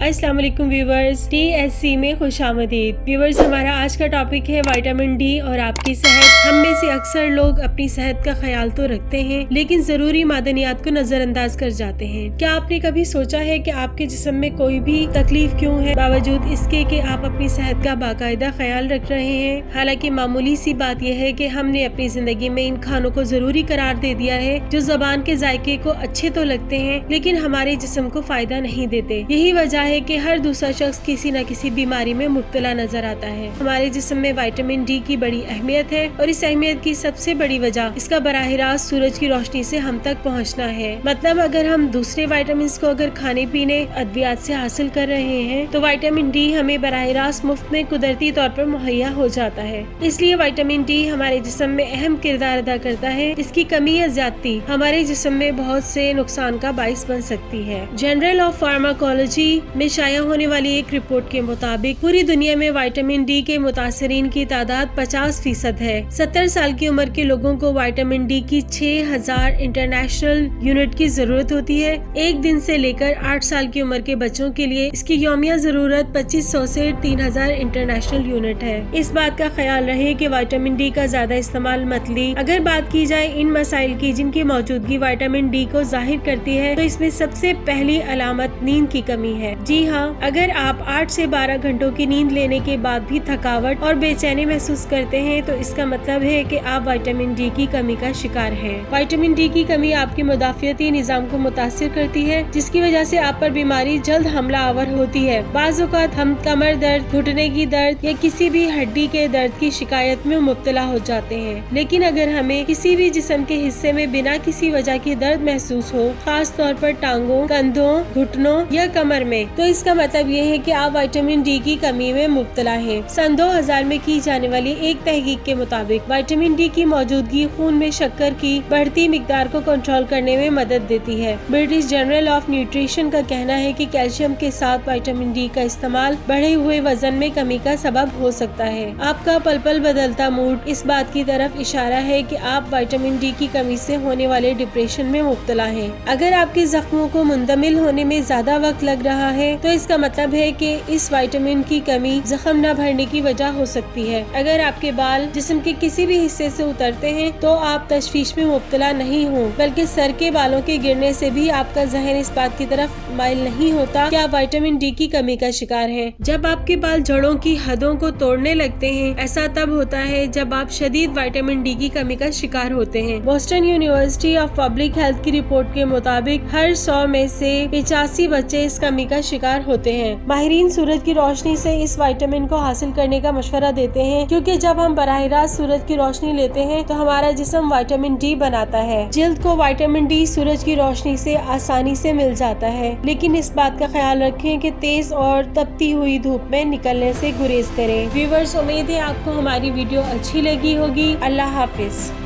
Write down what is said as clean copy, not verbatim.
अस्सलाम वालेकुम viewers, TSC में खुश आमदीद। व्यूवर्स, हमारा आज का टॉपिक है विटामिन डी और आपकी सेहत। हम में से अक्सर लोग अपनी सेहत का ख्याल तो रखते हैं, लेकिन जरूरी मादनियात को नजरअंदाज कर जाते हैं। क्या आपने कभी सोचा है कि आपके जिस्म में कोई भी तकलीफ क्यों है, बावजूद इसके कि आप अपनी सेहत का बाकायदा ख्याल रख रहे हैं? हालांकि मामूली सी बात यह है कि हमने अपनी जिंदगी में इन खानों को जरूरी करार दे दिया है जो जबान के जायके को अच्छे तो लगते हैं, लेकिन हमारे जिस्म को फायदा नहीं देते। यही वजह है कि हर दूसरा शख्स किसी न किसी बीमारी में मुब्तला नजर आता है। हमारे जिस्म में विटामिन डी की बड़ी अहमियत है और इस अहमियत की सबसे बड़ी वजह इसका बराह रास्त सूरज की रोशनी से हम तक पहुंचना है। मतलब अगर हम दूसरे विटामिन को अगर खाने पीने अद्वियात से हासिल कर रहे हैं तो विटामिन डी हमें बराह रास्त मुफ्त में कुदरती तौर पर मुहैया हो जाता है। इसलिए विटामिन डी हमारे जिस्म में अहम किरदार अदा करता है। इसकी कमी या ज्यादती हमारे जिस्म में बहुत से नुकसान का बाइस बन सकती है। जर्नल ऑफ फार्माकोलॉजी में शाया होने वाली एक रिपोर्ट के मुताबिक पूरी दुनिया में विटामिन डी के मुतासरीन की तादाद 50% है। 70 साल की उम्र के लोगों को विटामिन डी की 6000 इंटरनेशनल यूनिट की जरूरत होती है। एक दिन से लेकर 8 साल की उम्र के बच्चों के लिए इसकी यौमिया जरूरत 2500 से 3000 इंटरनेशनल यूनिट है। इस बात का ख्याल रहे कि विटामिन डी का ज्यादा इस्तेमाल मत ली। अगर बात की जाए इन मसाइल की जिनकी मौजूदगी विटामिन डी को जाहिर करती है, तो इसमें सबसे पहली अलामत नींद की कमी है। जी हाँ, अगर आप 8 से 12 घंटों की नींद लेने के बाद भी थकावट और बेचैनी महसूस करते हैं, तो इसका मतलब है कि आप विटामिन डी की कमी का शिकार हैं। विटामिन डी की कमी आपके मुदाफियती निजाम को मुतासिर करती है, जिसकी वजह से आप पर बीमारी जल्द हमला आवर होती है। बाज़ औक़ात हम कमर दर्द, घुटने की दर्द या किसी भी हड्डी के दर्द की शिकायत में मुब्तला हो जाते हैं। लेकिन अगर हमें किसी भी जिस्म के हिस्से में बिना किसी वजह की दर्द महसूस हो, खास तौर पर टांगों, कंधों, घुटनों या कमर में, तो इसका मतलब ये है कि आप विटामिन डी की कमी में मुब्तला हैं। सन 2000 में की जाने वाली एक तहकीक के मुताबिक विटामिन डी की मौजूदगी खून में शक्कर की बढ़ती मिकदार को कंट्रोल करने में मदद देती है। ब्रिटिश जर्नल ऑफ न्यूट्रिशन का कहना है कि कैल्शियम के साथ विटामिन डी का इस्तेमाल बढ़े हुए वजन में कमी का सबब हो सकता है। आपका पल पल बदलता मूड इस बात की तरफ इशारा है कि आप विटामिन डी की कमी से होने वाले डिप्रेशन में मुब्तला हैं। अगर आपके जख्मों को मुंदमिल होने में ज्यादा वक्त लग रहा है, तो इसका मतलब है कि इस विटामिन की कमी जख्म न भरने की वजह हो सकती है। अगर आपके बाल जिस्म के किसी भी हिस्से से उतरते हैं, तो आप तशवीश में मुब्तला नहीं हो, बल्कि सर के बालों के गिरने से भी आपका जहन इस बात की तरफ माइल नहीं होता कि आप विटामिन डी की कमी का शिकार हैं। जब आपके बाल जड़ों की हदों को तोड़ने लगते हैं, ऐसा तब होता है जब आप शदीद विटामिन डी की कमी का शिकार होते हैं। Boston university of public health की रिपोर्ट के मुताबिक हर 100 में से 85 बच्चे इस कमी का शिकार होते हैं। माहिरीन सूरज की रोशनी से इस विटामिन को हासिल करने का मशवरा देते हैं, क्योंकि जब हम बराह रास्त सूरज की रोशनी लेते हैं तो हमारा जिस्म विटामिन डी बनाता है। जिल्द को विटामिन डी सूरज की रोशनी से आसानी से मिल जाता है, लेकिन इस बात का ख्याल रखें कि तेज और तपती हुई धूप में निकलने से गुरेज करें। व्यूअर्स, उम्मीद है आपको हमारी वीडियो अच्छी लगी होगी। अल्लाह हाफिज।